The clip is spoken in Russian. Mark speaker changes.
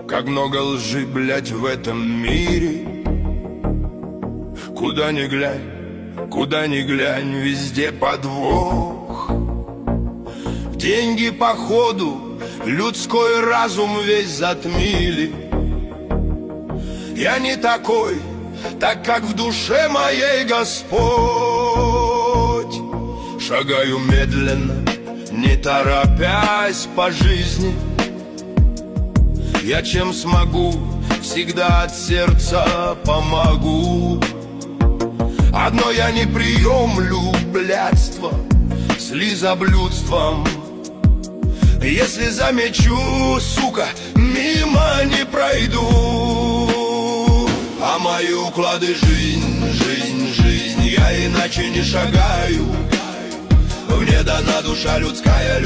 Speaker 1: Как много лжи, блять, в этом мире. Куда ни глянь, везде подвох. Деньги походу, людской разум весь затмили. Я не такой, так как в душе моей Господь. Шагаю медленно, не торопясь по жизни. Я чем смогу, всегда от сердца помогу. Одно я не приемлю блядство с лизоблюдством. Если замечу, сука, мимо не пройду. А мои уклады жизнь, я иначе не шагаю. Мне дана душа людская.